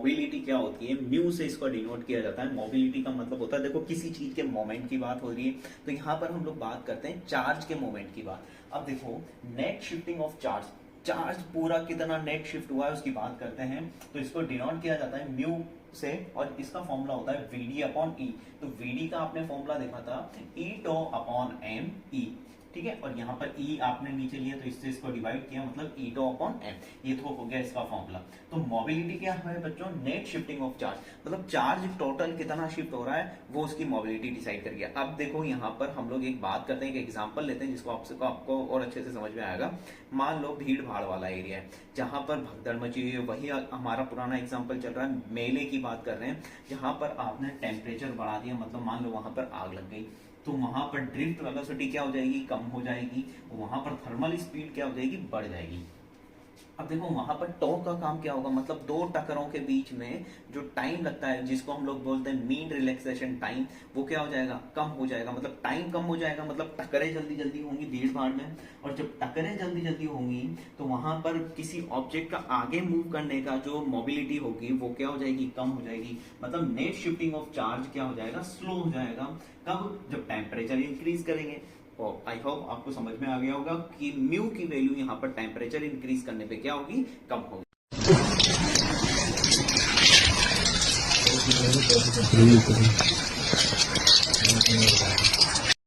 Mobility क्या होती है, म्यू से इसको डिनोट किया जाता है। मोबिलिटी का मतलब होता है, देखो किसी चीज के मोमेंट की बात हो रही है, तो यहाँ पर हम लोग बात करते हैं चार्ज के मोमेंट की बात। अब देखो net shifting of charge, charge पूरा कितना नेट शिफ्ट हुआ है उसकी बात करते हैं, तो इसको डिनोट किया जाता है म्यू से, और इसका फॉर्मूला होता है वीडी अपॉन ई। तो वीडी का आपने फॉर्मूला देखा था ई टो अपॉन एम ई, ठीक है, और यहाँ पर ई आपने नीचे लिया तो इससे इसको डिवाइड किया, मतलब ई टो अपॉन एम, ये तो हो गया इसका फॉर्मूला। तो मोबिलिटी क्या है बच्चों, नेट शिफ्टिंग ऑफ चार्ज, मतलब चार्ज टोटल कितना शिफ्ट हो रहा है वो उसकी मोबिलिटी डिसाइड कर गया। अब देखो यहाँ पर हम लोग एक बात करते हैं, एक एग्जांपल लेते हैं जिसको आपको और अच्छे से समझ में आएगा। मान लो भीड़ भाड़ वाला एरिया है जहां पर भगदड़ मची हुई है, वही हमारा पुराना एग्जांपल चल रहा है, मेले की बात कर रहे हैं, जहां पर आपने टेम्परेचर बढ़ा दिया, मतलब मान लो वहां पर आग लग गई, तो वहां पर ड्रिफ्ट वेलोसिटी क्या हो जाएगी, कम हो जाएगी, वहां पर थर्मल स्पीड क्या हो जाएगी, बढ़ जाएगी। अब देखो वहां पर टॉर्क का काम क्या होगा, मतलब दो टक्करों के बीच में जो टाइम लगता है जिसको हम लोग बोलते हैं मीन रिलैक्सेशन टाइम, वो क्या हो जाएगा, कम हो जाएगा। मतलब टाइम कम हो जाएगा, मतलब टक्करें जल्दी जल्दी होंगी भीड़ भाड़ में, और जब टक्करें जल्दी जल्दी होंगी तो वहां पर किसी ऑब्जेक्ट का आगे मूव करने का जो मोबिलिटी होगी वो क्या हो जाएगी, कम हो जाएगी। मतलब नेट शिफ्टिंग ऑफ चार्ज क्या हो जाएगा, स्लो हो जाएगा। कब, जब टेम्परेचर इंक्रीज करेंगे। और आई होप आपको समझ में आ गया होगा कि म्यू की वैल्यू यहाँ पर टेम्परेचर इंक्रीज करने पे क्या होगी, कम होगी।